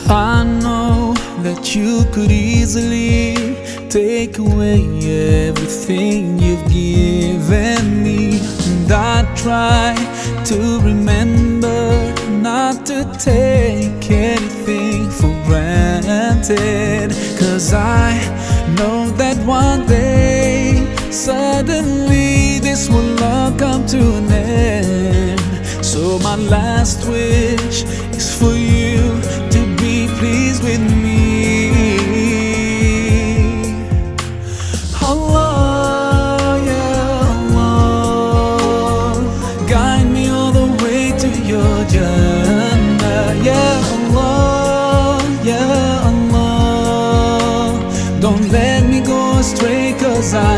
I know that you could easily take away everything you've given me, and I try to remember not to take anything for granted. 'Cause I know that one day suddenly this will all come to an end. So my last wish is for you to be pleased with me. Allah, yeah Allah, guide me all the way to your Jannah. Yeah Allah, yeah Allah, don't let me go astray, 'cause I